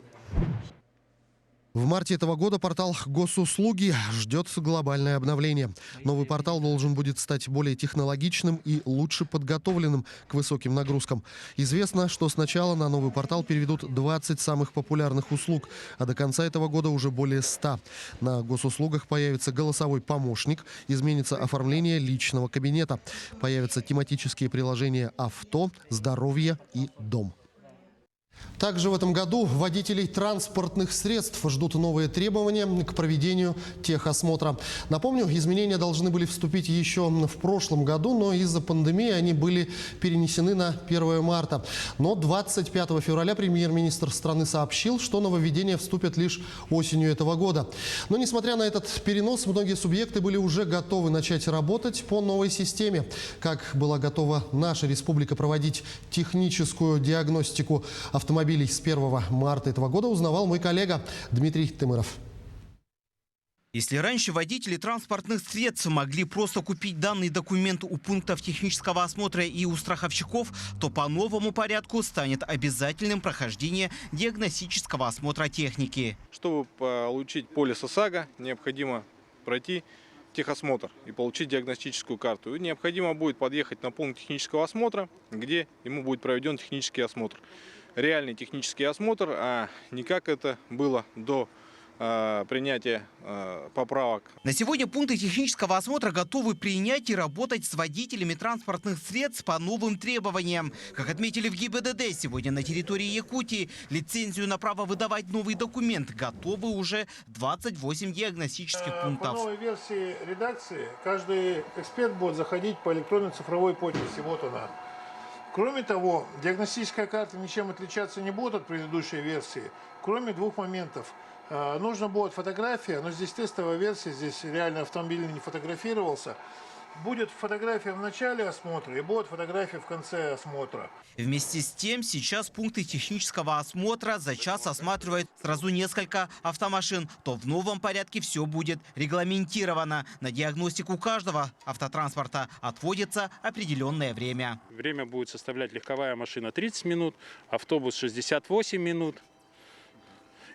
В марте этого года портал Госуслуги ждет глобальное обновление. Новый портал должен будет стать более технологичным и лучше подготовленным к высоким нагрузкам. Известно, что сначала на новый портал переведут 20 самых популярных услуг, а до конца этого года уже более 100. На госуслугах появится голосовой помощник, изменится оформление личного кабинета. Появятся тематические приложения «Авто», «Здоровье» и «Дом». Также в этом году водителей транспортных средств ждут новые требования к проведению техосмотра. Напомню, изменения должны были вступить еще в прошлом году, но из-за пандемии они были перенесены на 1 марта. Но 25 февраля премьер-министр страны сообщил, что нововведения вступят лишь осенью этого года. Но несмотря на этот перенос, многие субъекты были уже готовы начать работать по новой системе. Как была готова наша республика проводить техническую диагностику автомобилей с 1 марта этого года, узнавал мой коллега Дмитрий Тымыров. Если раньше водители транспортных средств могли просто купить данный документ у пунктов технического осмотра и у страховщиков, то по новому порядку станет обязательным прохождение диагностического осмотра техники. Чтобы получить полис ОСАГО, необходимо пройти техосмотр и получить диагностическую карту. И необходимо будет подъехать на пункт технического осмотра, где ему будет проведен технический осмотр. Реальный технический осмотр, а не как это было до принятия поправок. На сегодня пункты технического осмотра готовы принять и работать с водителями транспортных средств по новым требованиям. Как отметили в ГИБДД, сегодня на территории Якутии лицензию на право выдавать новый документ готовы уже 28 диагностических пунктов. По новой версии редакции каждый эксперт будет заходить по электронной цифровой подписи. Вот она. Кроме того, диагностическая карта ничем отличаться не будет от предыдущей версии, кроме двух моментов. Нужна будет фотография, но здесь тестовая версия, здесь реально автомобиль не фотографировался. Будет фотография в начале осмотра и будет фотография в конце осмотра. Вместе с тем, сейчас пункты технического осмотра за час осматривают сразу несколько автомашин. То в новом порядке все будет регламентировано. На диагностику каждого автотранспорта отводится определенное время. Время будет составлять легковая машина 30 минут, автобус 68 минут.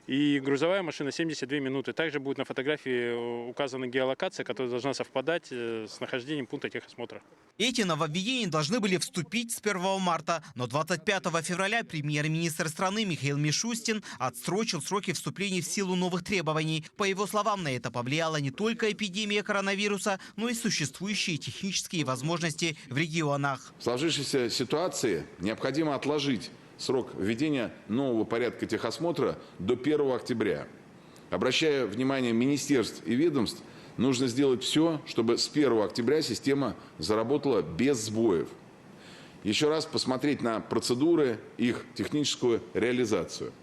И грузовая машина 72 минуты. Также будет на фотографии указана геолокация, которая должна совпадать с нахождением пункта техосмотра. Эти нововведения должны были вступить с 1 марта, но 25 февраля премьер-министр страны Михаил Мишустин отсрочил сроки вступления в силу новых требований. По его словам, на это повлияла не только эпидемия коронавируса, но и существующие технические возможности в регионах. В сложившейся ситуации необходимо отложить срок введения нового порядка техосмотра до 1 октября. Обращая внимание министерств и ведомств, нужно сделать все, чтобы с 1 октября система заработала без сбоев. Еще раз посмотреть на процедуры, их техническую реализацию.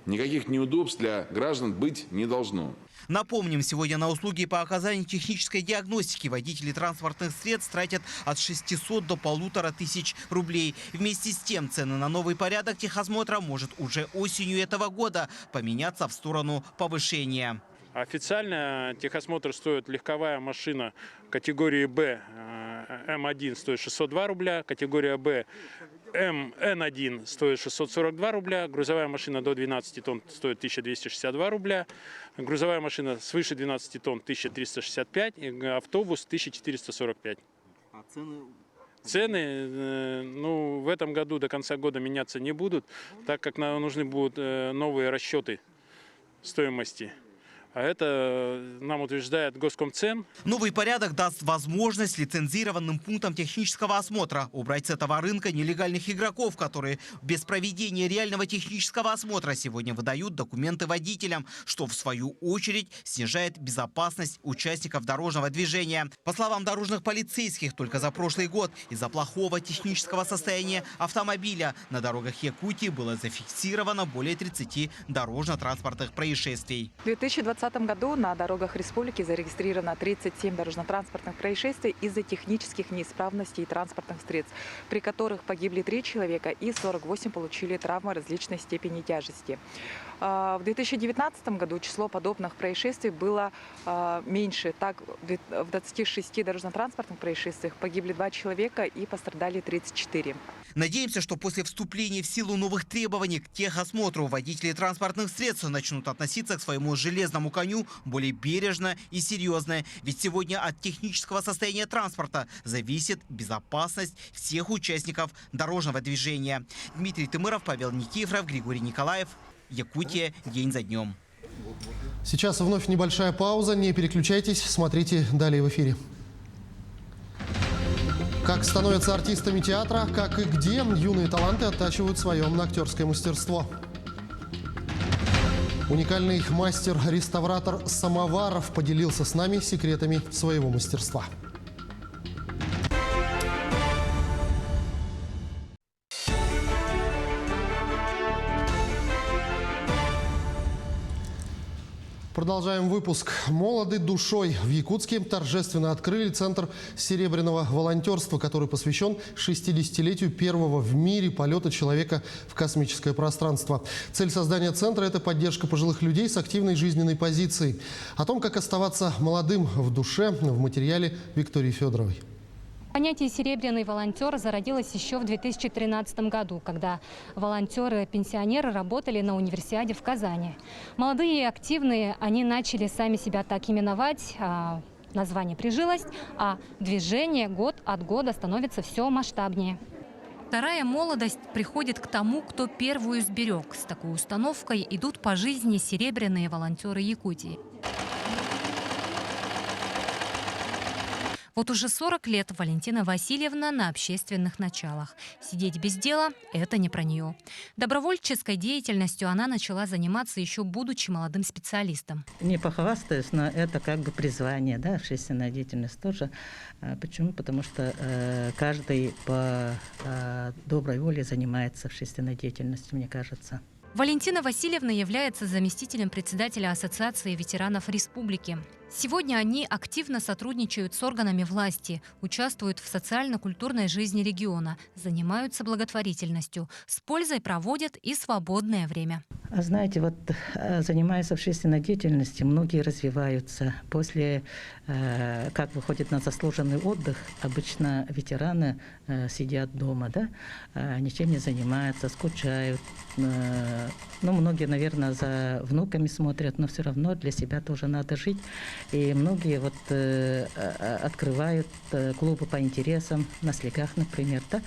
Никаких неудобств для граждан быть не должно. Напомним, сегодня на услуги по оказанию технической диагностики водители транспортных средств тратят от 600 до 1500 рублей. Вместе с тем, цены на новый порядок техосмотра может уже осенью этого года поменяться в сторону повышения. Официально техосмотр стоит легковая машина категории Б М1 стоит 602 рубля, категория Б Н1 стоит 642 рубля, грузовая машина до 12 тонн стоит 1262 рубля, грузовая машина свыше 12 тонн 1365 и автобус 1445. А цены, в этом году до конца года меняться не будут, так как нам нужны будут новые расчеты стоимости. А это нам утверждает Госкомцен. Новый порядок даст возможность лицензированным пунктам технического осмотра убрать с этого рынка нелегальных игроков, которые без проведения реального технического осмотра сегодня выдают документы водителям, что в свою очередь снижает безопасность участников дорожного движения. По словам дорожных полицейских, только за прошлый год из-за плохого технического состояния автомобиля на дорогах Якутии было зафиксировано более 30 дорожно-транспортных происшествий. В 2020 году на дорогах республики зарегистрировано 37 дорожно-транспортных происшествий из-за технических неисправностей транспортных средств, при которых погибли 3 человека и 48 получили травмы различной степени тяжести. В 2019 году число подобных происшествий было меньше. Так, в 26 дорожно-транспортных происшествиях погибли 2 человека и пострадали 34. Надеемся, что после вступления в силу новых требований к техосмотру водители транспортных средств начнут относиться к своему железному коню более бережно и серьезно. Ведь сегодня от технического состояния транспорта зависит безопасность всех участников дорожного движения. Дмитрий Тымыров, Павел Никифоров, Григорий Николаев. Якутия день за днем. Сейчас вновь небольшая пауза. Не переключайтесь, смотрите далее в эфире. Как становятся артистами театра, как и где юные таланты оттачивают свое актерское мастерство. Уникальный мастер-реставратор самоваров поделился с нами секретами своего мастерства. Продолжаем выпуск. «Молоды душой». В Якутске торжественно открыли Центр серебряного волонтерства, который посвящен 60-летию первого в мире полета человека в космическое пространство. Цель создания центра – это поддержка пожилых людей с активной жизненной позицией. О том, как оставаться молодым в душе, в материале Виктории Федоровой. Понятие «серебряный волонтер» зародилось еще в 2013 году, когда волонтеры-пенсионеры работали на универсиаде в Казани. Молодые и активные, они начали сами себя так именовать, название прижилось, а движение год от года становится все масштабнее. Вторая молодость приходит к тому, кто первую сберег. С такой установкой идут по жизни серебряные волонтеры Якутии. Вот уже 40 лет Валентина Васильевна на общественных началах. Сидеть без дела – это не про нее. Добровольческой деятельностью она начала заниматься еще будучи молодым специалистом. Не похвастаюсь, но это как бы призвание, да, общественная деятельность тоже. Почему? Потому что каждый по доброй воле занимается общественной деятельностью, мне кажется. Валентина Васильевна является заместителем председателя Ассоциации ветеранов республики. Сегодня они активно сотрудничают с органами власти, участвуют в социально-культурной жизни региона, занимаются благотворительностью, с пользой проводят и свободное время. Знаете, вот занимаясь общественной деятельностью, многие развиваются. После, как выходят на заслуженный отдых, обычно ветераны сидят дома, да, ничем не занимаются, скучают. Ну, многие, наверное, за внуками смотрят, но все равно для себя тоже надо жить. И многие вот открывают клубы по интересам, на слегах, например, да,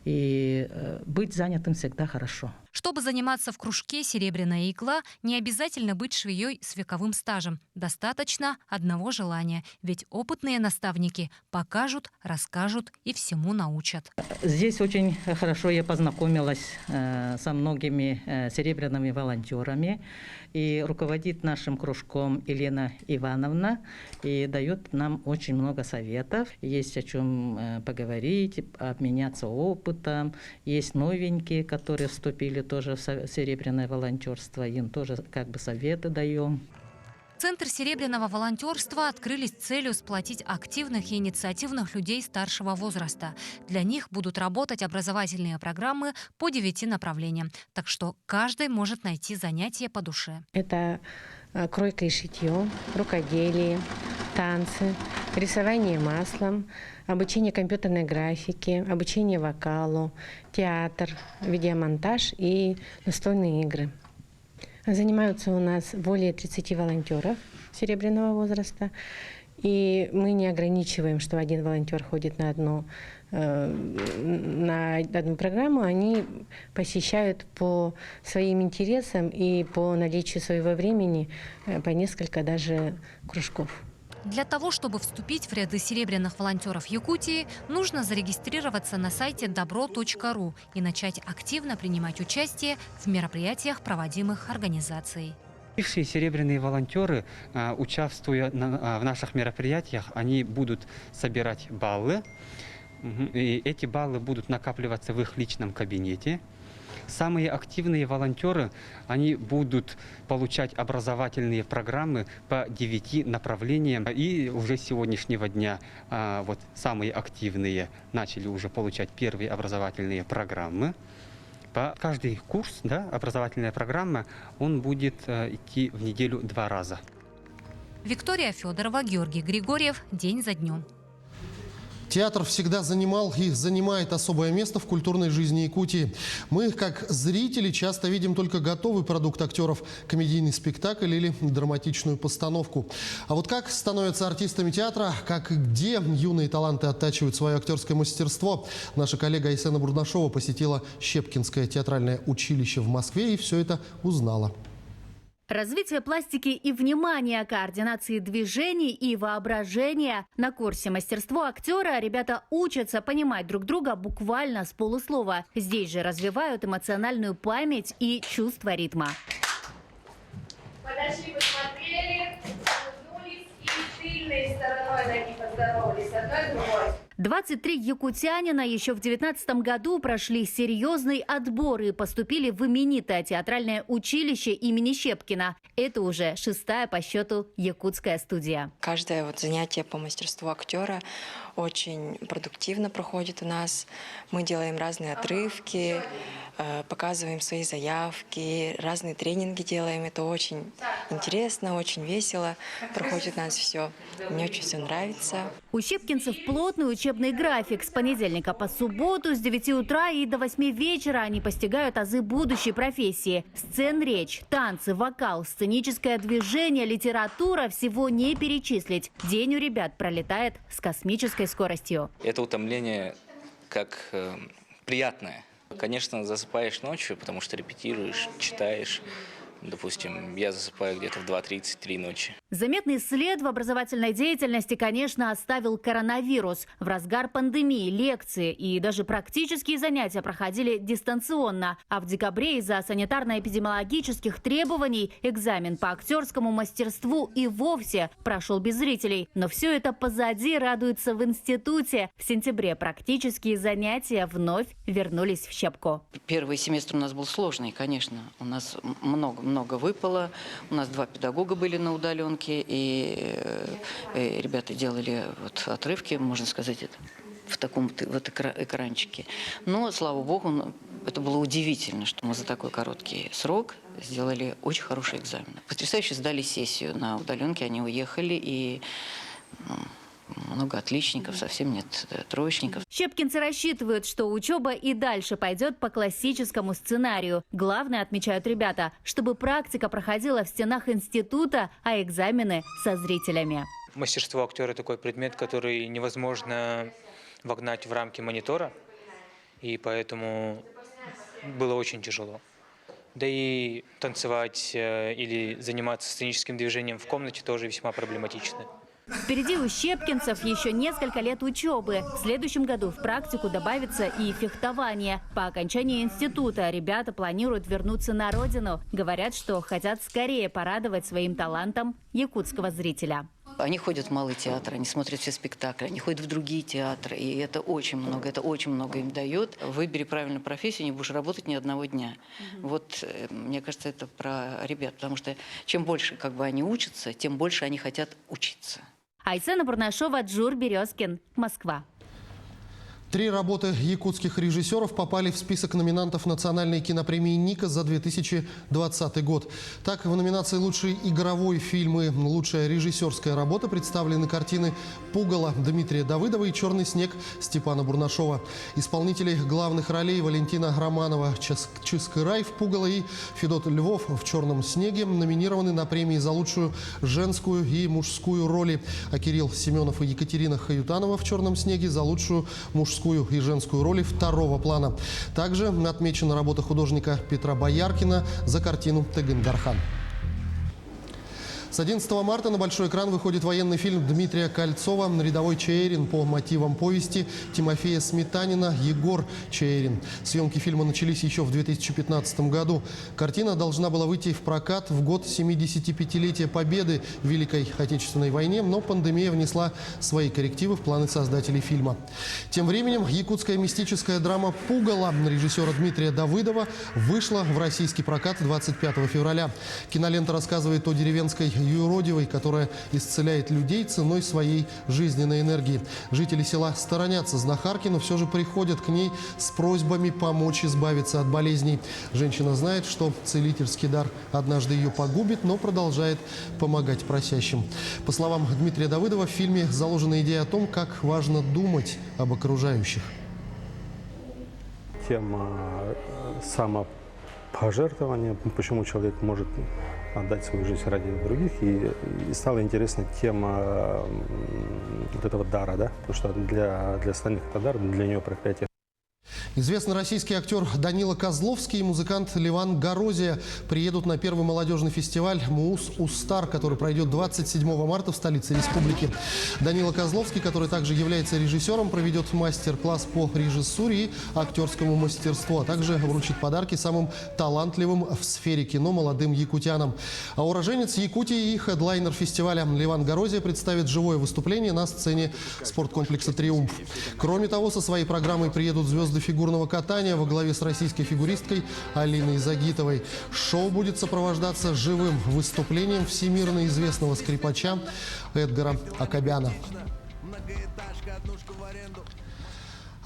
и быть занятым всегда хорошо. Чтобы заниматься в кружке «Серебряная игла», не обязательно быть швеей с вековым стажем. Достаточно одного желания. Ведь опытные наставники покажут, расскажут и всему научат. Здесь очень хорошо я познакомилась со многими серебряными волонтерами. И руководит нашим кружком Елена Ивановна и дает нам очень много советов. Есть о чем поговорить, обменяться опытом. Есть новенькие, которые вступили тоже в серебряное волонтерство. Им тоже как бы советы даем. Центр серебряного волонтерства открыли с целью сплотить активных и инициативных людей старшего возраста. Для них будут работать образовательные программы по 9 направлениям. Так что каждый может найти занятие по душе. Это кройка и шитье, рукоделие, танцы, рисование маслом, обучение компьютерной графике, обучение вокалу, театр, видеомонтаж и настольные игры. Занимаются у нас более 30 волонтеров серебряного возраста. И мы не ограничиваем, что один волонтер ходит на одно на данную программу, они посещают по своим интересам и по наличию своего времени по несколько даже кружков. Для того, чтобы вступить в ряды серебряных волонтеров Якутии, нужно зарегистрироваться на сайте dobro.ru и начать активно принимать участие в мероприятиях, проводимых организацией. Бывшие серебряные волонтеры, участвуя в наших мероприятиях, они будут собирать баллы. И эти баллы будут накапливаться в их личном кабинете. Самые активные волонтеры, они будут получать образовательные программы по 9 направлениям. И уже с сегодняшнего дня вот самые активные начали уже получать первые образовательные программы. Каждый курс, образовательная программа, он будет идти в неделю 2 раза. Виктория Федорова, Георгий Григорьев. День за днем. Театр всегда занимал и занимает особое место в культурной жизни Якутии. Мы, как зрители, часто видим только готовый продукт актеров – комедийный спектакль или драматичную постановку. А вот как становятся артистами театра, как и где юные таланты оттачивают свое актерское мастерство, наша коллега Айсена Бурнашова посетила Щепкинское театральное училище в Москве и все это узнала. Развитие пластики и внимания, координации движений и воображения. На курсе мастерство актера ребята учатся понимать друг друга буквально с полуслова. Здесь же развивают эмоциональную память и чувство ритма. Подошли, посмотрели, улыбнулись и тыльной стороной ноги поздоровались, одной другой. 23 якутянина еще в 2019 году прошли серьезный отбор и поступили в именитое театральное училище имени Щепкина. Это уже 6-я по счету якутская студия. Каждое занятие по мастерству актера очень продуктивно проходит у нас. Мы делаем разные отрывки, показываем свои заявки, разные тренинги делаем. Это очень интересно, очень весело. Проходит у нас все. Мне очень все нравится. У щепкинцев плотный учебный график. С понедельника по субботу с 9 утра и до 8 вечера они постигают азы будущей профессии. Сцен-речь, танцы, вокал, сценическое движение, литература – всего не перечислить. День у ребят пролетает с космической скоростью. Это утомление как приятное. Конечно, засыпаешь ночью, потому что репетируешь, читаешь. Допустим, я засыпаю где-то в 2:33 ночи. Заметный след в образовательной деятельности, конечно, оставил коронавирус. В разгар пандемии лекции и даже практические занятия проходили дистанционно. А в декабре из-за санитарно-эпидемиологических требований экзамен по актерскому мастерству и вовсе прошел без зрителей. Но все это позади, радуется в институте. В сентябре практические занятия вновь вернулись в Щепку. Первый семестр у нас был сложный, конечно. У нас много выпало. У нас 2 педагога были на удаленке, и ребята делали отрывки, можно сказать, в таком экранчике. Но, слава богу, это было удивительно, что мы за такой короткий срок сделали очень хороший экзамен. Потрясающе сдали сессию на удаленке, они уехали, и много отличников, совсем нет троечников. Щепкинцы рассчитывают, что учеба и дальше пойдет по классическому сценарию. Главное, отмечают ребята, чтобы практика проходила в стенах института, а экзамены со зрителями. Мастерство актера – такой предмет, который невозможно вогнать в рамки монитора, и поэтому было очень тяжело. Да и танцевать или заниматься сценическим движением в комнате тоже весьма проблематично. Впереди у щепкинцев еще несколько лет учебы. В следующем году в практику добавится и фехтование. По окончании института ребята планируют вернуться на родину. Говорят, что хотят скорее порадовать своим талантом якутского зрителя. Они ходят в малый театр, они смотрят все спектакли, они ходят в другие театры. И это очень много им дает. Выбери правильную профессию, не будешь работать ни одного дня. Вот, мне кажется, это про ребят. Потому что чем больше они учатся, тем больше они хотят учиться. Айсена Бурнашова, Джур Березкин, Москва. 3 работы якутских режиссеров попали в список номинантов национальной кинопремии «Ника» за 2020 год. Так, в номинации «Лучший игровой фильм» и «Лучшая режиссерская работа» представлены картины «Пугало» Дмитрия Давыдова и «Черный снег» Степана Бурнашова. Исполнители главных ролей Валентина Романова «Чискырай» в «Пугало» и Федот Львов в «Черном снеге» номинированы на премии за лучшую женскую и мужскую роли. А Кирилл Семенов и Екатерина Хаютанова в «Черном снеге» за лучшую мужскую мужскую и женскую роли второго плана. Также отмечена работа художника Петра Бояркина за картину «Тыгын-Дархан». С 11 марта на большой экран выходит военный фильм Дмитрия Кольцова «Рядовой Чаерин» по мотивам повести Тимофея Сметанина «Егор Чаерин». Съемки фильма начались еще в 2015 году. Картина должна была выйти в прокат в год 75-летия Победы в Великой Отечественной войне, но пандемия внесла свои коррективы в планы создателей фильма. Тем временем якутская мистическая драма «Пугало» режиссера Дмитрия Давыдова вышла в российский прокат 25 февраля. Кинолента рассказывает о деревенской юродивой, которая исцеляет людей ценой своей жизненной энергии. Жители села сторонятся знахарки, но все же приходят к ней с просьбами помочь избавиться от болезней. Женщина знает, что целительский дар однажды ее погубит, но продолжает помогать просящим. По словам Дмитрия Давыдова, в фильме заложена идея о том, как важно думать об окружающих. Тема самопожертвования, почему человек может отдать свою жизнь ради других. И стала интересна тема вот этого дара, да? Потому что для остальных это дар, для нее проклятие. Известный российский актер Данила Козловский и музыкант Леван Горозия приедут на первый молодежный фестиваль «Муз Устар», который пройдет 27 марта в столице республики. Данила Козловский, который также является режиссером, проведет мастер-класс по режиссуре и актерскому мастерству, а также вручит подарки самым талантливым в сфере кино молодым якутянам. А уроженец Якутии и хедлайнер фестиваля Леван Горозия представит живое выступление на сцене спорткомплекса «Триумф». Кроме того, со своей программой приедут звезды фигурного катания во главе с российской фигуристкой Алиной Загитовой. Шоу будет сопровождаться живым выступлением всемирно известного скрипача Эдгара Акобяна.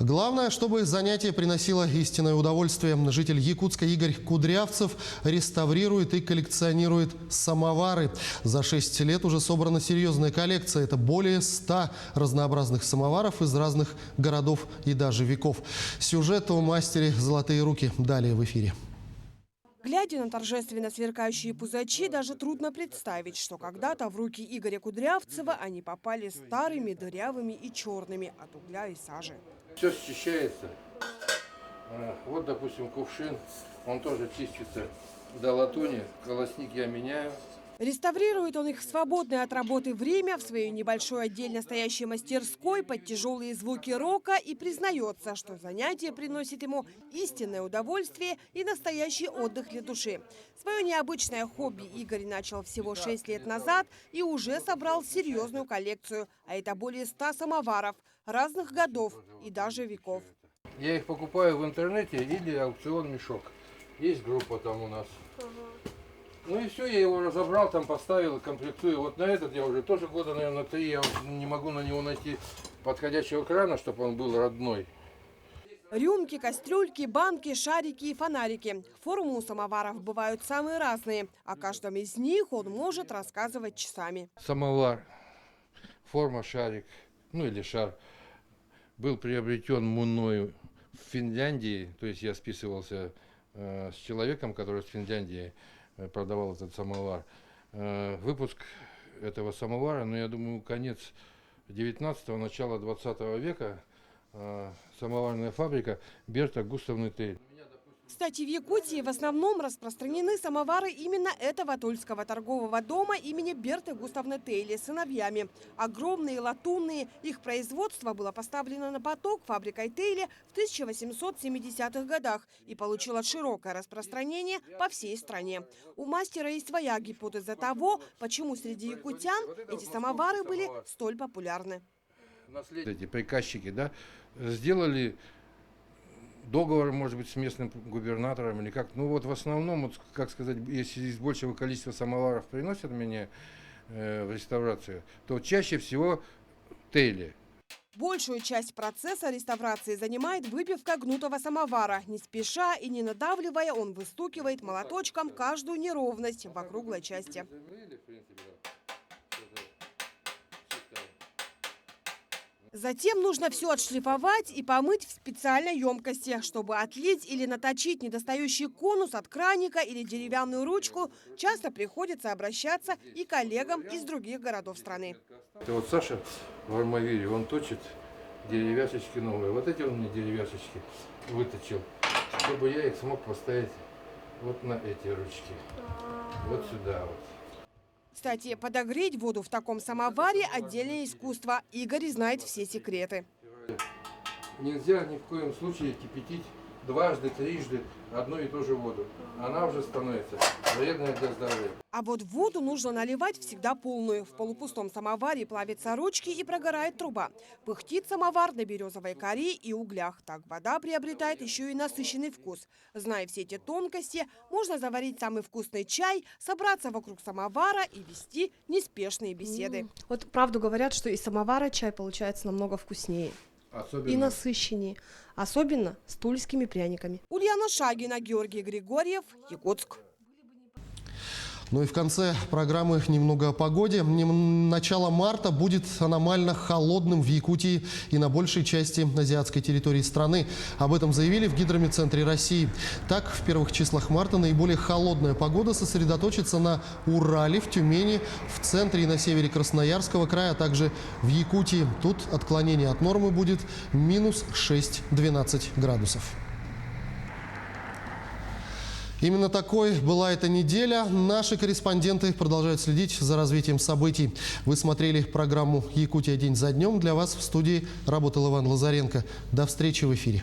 Главное, чтобы занятие приносило истинное удовольствие. Житель Якутска Игорь Кудрявцев реставрирует и коллекционирует самовары. За 6 лет уже собрана серьезная коллекция. Это более 100 разнообразных самоваров из разных городов и даже веков. Сюжет о мастере «Золотые руки» далее в эфире. Глядя на торжественно сверкающие пузачи, даже трудно представить, что когда-то в руки Игоря Кудрявцева они попали старыми, дырявыми и черными от угля и сажи. Все счищается. Вот, допустим, кувшин, он тоже чистится до латуни, колосник я меняю. Реставрирует он их в свободное от работы время в своей небольшой отдельно стоящей мастерской под тяжелые звуки рока и признается, что занятие приносит ему истинное удовольствие и настоящий отдых для души. Свое необычное хобби Игорь начал всего 6 лет назад и уже собрал серьезную коллекцию, а это более 100 самоваров разных годов и даже веков. Я их покупаю в интернете или аукцион «Мешок». Есть группа там у нас. Ну и все, я его разобрал, там поставил, комплектую. Вот на этот я уже тоже года, наверное, 3, я не могу на него найти подходящего крана, чтобы он был родной. Рюмки, кастрюльки, банки, шарики и фонарики. Формы у самоваров бывают самые разные. О каждом из них он может рассказывать часами. Самовар, форма шарик, ну или шар, был приобретен мною в Финляндии. То есть я списывался с человеком, который в Финляндии продавал этот самовар. Выпуск этого самовара, я думаю, конец 19-го, начало 20 века. Самоварная фабрика Берта Густавны Тейль. Кстати, в Якутии в основном распространены самовары именно этого тульского торгового дома имени Берты Густавны Тейли с сыновьями. Огромные, латунные. Их производство было поставлено на поток фабрикой Тейли в 1870-х годах и получило широкое распространение по всей стране. У мастера есть своя гипотеза того, почему среди якутян эти самовары были столь популярны. Эти приказчики, сделали договор, может быть, с местным губернатором или как. Ну вот в основном, вот, как сказать, если из большего количества самоваров приносят мне в реставрацию, то чаще всего Тейли. Большую часть процесса реставрации занимает выпивка гнутого самовара. Не спеша и не надавливая, он выстукивает молоточком каждую неровность в округлой части. Затем нужно все отшлифовать и помыть в специальной емкости. Чтобы отлить или наточить недостающий конус от краника или деревянную ручку, часто приходится обращаться и коллегам из других городов страны. Это вот Саша в Армавире, он точит деревяшечки новые. Вот эти он мне деревяшечки выточил, чтобы я их смог поставить вот на эти ручки. Вот сюда вот. Кстати, подогреть воду в таком самоваре – отдельное искусство. Игорь знает все секреты. Нельзя ни в коем случае кипятить дважды, трижды одну и ту же воду. Она уже становится вредная для здоровья. А вот воду нужно наливать всегда полную. В полупустом самоваре плавятся ручки и прогорает труба. Пыхтит самовар на березовой коре и углях. Так вода приобретает еще и насыщенный вкус. Зная все эти тонкости, можно заварить самый вкусный чай, собраться вокруг самовара и вести неспешные беседы. Вот правду говорят, что из самовара чай получается намного вкуснее. И насыщеннее. Особенно с тульскими пряниками. Ульяна Шагина, Георгий Григорьев, Якутск. Ну и в конце программы немного о погоде. Начало марта будет аномально холодным в Якутии и на большей части азиатской территории страны. Об этом заявили в Гидрометцентре России. Так, в первых числах марта наиболее холодная погода сосредоточится на Урале, в Тюмени, в центре и на севере Красноярского края, а также в Якутии. Тут отклонение от нормы будет минус 6-12 градусов. Именно такой была эта неделя. Наши корреспонденты продолжают следить за развитием событий. Вы смотрели программу «Якутия. День за днем». Для вас в студии работал Иван Лазаренко. До встречи в эфире.